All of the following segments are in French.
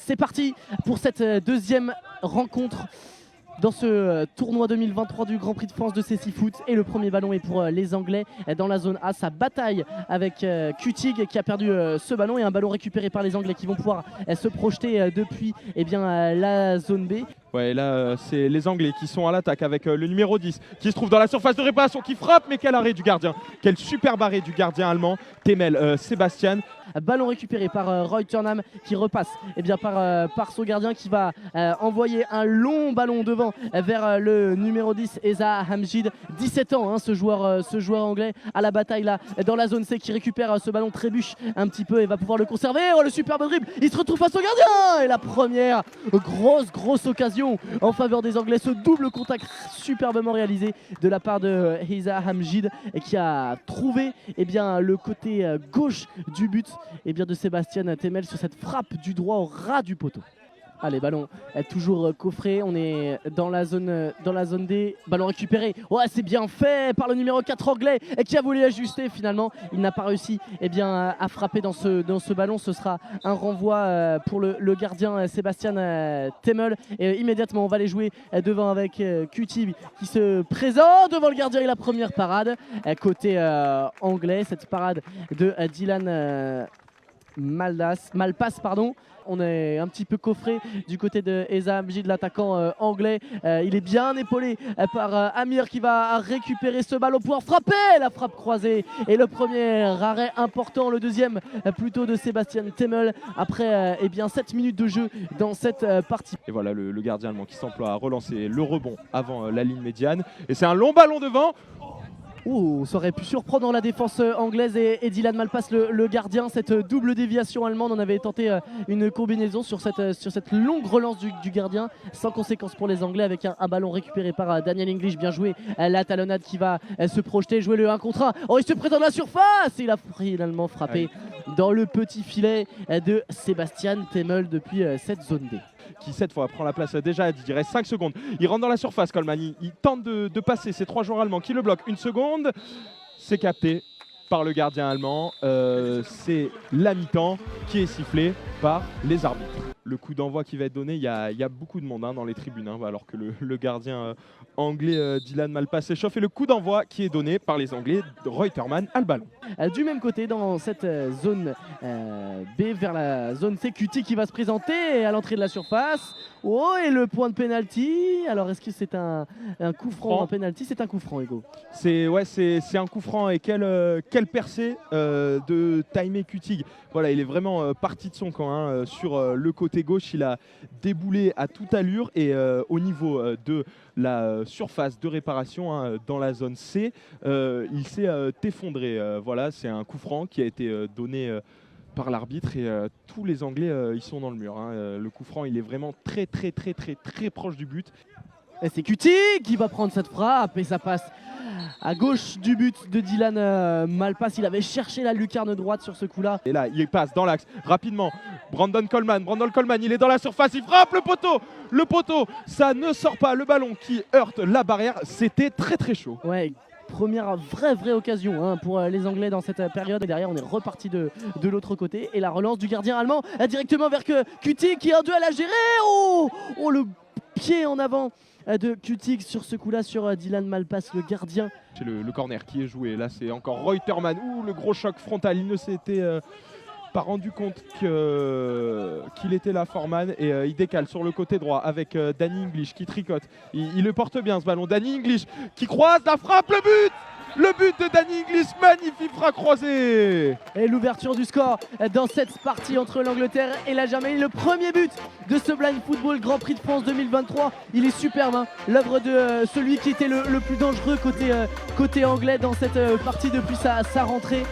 c'est parti pour cette deuxième rencontre dans ce tournoi 2023 du Grand Prix de France de CC Foot. Et le premier ballon est pour les Anglais dans la zone A. Ça bataille avec Kutig qui a perdu ce ballon, et un ballon récupéré par les Anglais qui vont pouvoir se projeter depuis la zone B. Ouais, là, c'est les Anglais qui sont à l'attaque avec le numéro 10 qui se trouve dans la surface de réparation, qui frappe, mais quel arrêt du gardien. Quel superbe arrêt du gardien allemand, Temel Sébastien. Ballon récupéré par Roy Turnham qui repasse par son gardien, qui va envoyer un long ballon devant vers le numéro 10, Eza Hamjid. 17 ans, ce joueur anglais à la bataille là dans la zone C, qui récupère ce ballon, trébuche un petit peu et va pouvoir le conserver. Oh, le superbe dribble, il se retrouve face au gardien, et la première grosse occasion en faveur des Anglais. Ce double contact superbement réalisé de la part de Eza Hamjid, qui a trouvé le côté gauche du but de Sébastien Temel sur cette frappe du droit au ras du poteau. Allez, ballon toujours coffré, on est dans la zone D, ballon récupéré. Ouais, c'est bien fait par le numéro 4 anglais, qui a voulu ajuster. Finalement, il n'a pas réussi à frapper dans ce ballon. Ce sera un renvoi pour le gardien Sébastien Temel. Et immédiatement, on va les jouer devant avec Kutig qui se présente devant le gardien, et la première parade côté anglais. Cette parade de Dylan Malpass, pardon. On est un petit peu coffré du côté de Eza Hamjid, l'attaquant anglais. Il est bien épaulé par Amir, qui va récupérer ce ballon, pouvoir frapper. La frappe croisée et le premier arrêt important, le deuxième plutôt de Sébastien Temel après 7 minutes de jeu dans cette partie. Et voilà le gardien allemand qui s'emploie à relancer le rebond avant la ligne médiane. Et c'est un long ballon devant. Oh, ça aurait pu surprendre la défense anglaise et Dylan Malpass, le gardien. Cette double déviation allemande, on avait tenté une combinaison sur cette longue relance du gardien, sans conséquence pour les Anglais, avec un ballon récupéré par Daniel English. Bien joué, la talonnade qui va se projeter, jouer le 1 contre 1. Oh, il se présente dans la surface, et il a finalement frappé dans le petit filet de Sébastien Temel depuis cette zone D. Qui cette fois prend la place déjà, il reste 5 secondes. Il rentre dans la surface, Coleman, il tente de passer ces 3 joueurs allemands qui le bloquent. 1 seconde, c'est capté par le gardien allemand. C'est la mi-temps qui est sifflée par les arbitres. Le coup d'envoi qui va être donné, il y a beaucoup de monde dans les tribunes, alors que le gardien anglais Dylan Malpass s'échauffe, et le coup d'envoi qui est donné par les Anglais, Reutermann a le ballon. Du même côté, dans cette zone B, vers la zone C, Kutig qui va se présenter à l'entrée de la surface. Oh, et le point de pénalty. Alors, est-ce que c'est un coup franc, un pénalty? C'est un coup franc, Hugo. C'est un coup franc, et quelle percée de Taimé Kutig. Voilà, il est vraiment parti de son camp sur le côté gauche. Il a déboulé à toute allure, et au niveau de la surface de réparation dans la zone C, il s'est effondré. Voilà, c'est un coup franc qui a été donné par l'arbitre, et tous les Anglais ils sont dans le mur. Le coup franc, il est vraiment très proche du but. Et c'est Kutig qui va prendre cette frappe, et ça passe à gauche du but de Dylan Malpass. Il avait cherché la lucarne droite sur ce coup-là. Et là, il passe dans l'axe rapidement. Brandon Coleman, il est dans la surface, il frappe le poteau, ça ne sort pas. Le ballon qui heurte la barrière, c'était très chaud. Ouais. Première vraie occasion pour les Anglais dans cette période. Et derrière, on est reparti de l'autre côté. Et la relance du gardien allemand directement vers Kutig, qui a un duel à gérer. Oh, le pied en avant de Kutig sur ce coup-là, sur Dylan Malpass, le gardien. C'est le corner qui est joué. Là, c'est encore Reutermann. Le gros choc frontal. Il ne s'était pas rendu compte qu'il était là, Foreman, et il décale sur le côté droit avec Danny English qui tricote. Il le porte bien, ce ballon. Danny English qui croise, la frappe, le but de Danny English, magnifique frappe croisée. Et l'ouverture du score dans cette partie entre l'Angleterre et la Germanie. Le premier but de ce Blind Football Grand Prix de France 2023. Il est superbe, l'œuvre de celui qui était le plus dangereux côté anglais dans cette partie depuis sa rentrée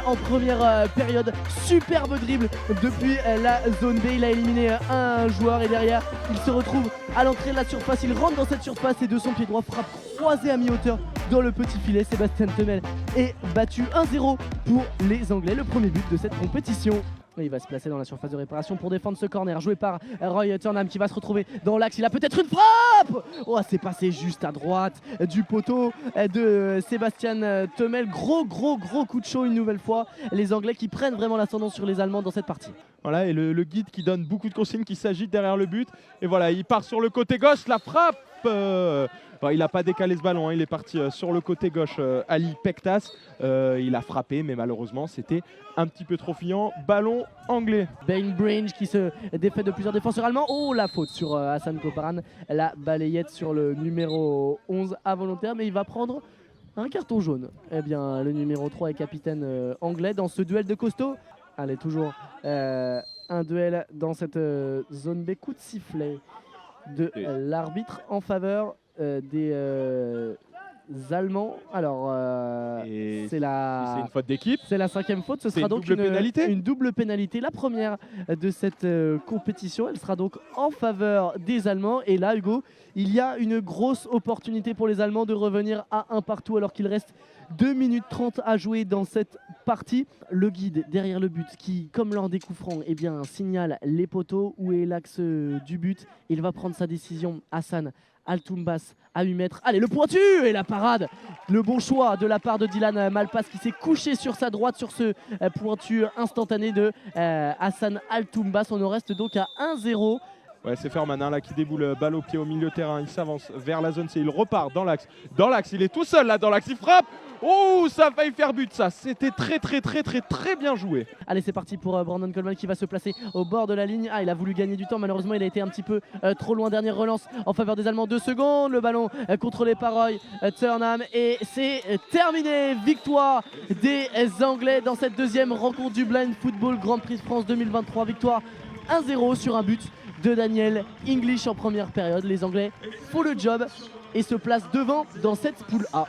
en première période. Superbe dribble depuis la zone B. Il a éliminé un joueur, et derrière il se retrouve à l'entrée de la surface. Il rentre dans cette surface, et de son pied droit, frappe croisée à mi-hauteur dans le petit filet. Sébastien Temel est battu 1-0 pour les Anglais, le premier but de cette compétition. Il va se placer dans la surface de réparation pour défendre ce corner joué par Roy Turnham qui va se retrouver dans l'axe. Il a peut-être une frappe. Oh, c'est passé juste à droite du poteau de Sébastien Temel. Gros coup de chaud une nouvelle fois. Les Anglais qui prennent vraiment l'ascendant sur les Allemands dans cette partie. Voilà, et le guide qui donne beaucoup de consignes, qui s'agite derrière le but. Et voilà, il part sur le côté gauche, la frappe. Il n'a pas décalé ce ballon, hein. Il est parti sur le côté gauche, Ali Pektas. Il a frappé, mais malheureusement, c'était un petit peu trop fiant. Ballon anglais. Bainbridge qui se défait de plusieurs défenseurs allemands. Oh, la faute sur Hassan Koparan. La balayette sur le numéro 11 involontaire, mais il va prendre un carton jaune. Eh bien, le numéro 3 est capitaine anglais dans ce duel de costaud. Allez, toujours un duel dans cette zone B. Coup de sifflet de l'arbitre en faveur des Allemands. Alors, c'est une faute d'équipe. C'est la 5e faute. Ce sera donc une double pénalité. La première de cette compétition. Elle sera donc en faveur des Allemands. Et là, Hugo, il y a une grosse opportunité pour les Allemands de revenir à un partout alors qu'il reste 2 minutes 30 à jouer dans cette partie. Le guide derrière le but qui, comme lors des coups francs, signale les poteaux. Où est l'axe du but? Il va prendre sa décision. Hassan Altoumbas à 8 mètres. Allez, le pointu et la parade. Le bon choix de la part de Dylan Malpas qui s'est couché sur sa droite sur ce pointu instantané de Hassan Altoumbas. On en reste donc à 1-0. Ouais, c'est Ferman là qui déboule balle au pied au milieu de terrain. Il s'avance vers la zone C. Il repart dans l'axe. Dans l'axe, il est tout seul là dans l'axe. Il frappe. Oh, ça a failli faire but ça. C'était très bien joué. Allez, c'est parti pour Brandon Coleman qui va se placer au bord de la ligne. Ah, il a voulu gagner du temps. Malheureusement, il a été un petit peu trop loin. Dernière relance en faveur des Allemands. 2 secondes. Le ballon contrôlé par Roy Turnham. Et c'est terminé. Victoire des Anglais dans cette deuxième rencontre du Blind Football Grand Prix de France 2023. Victoire 1-0 sur un but de Daniel English en première période. Les Anglais font le job et se placent devant dans cette poule A.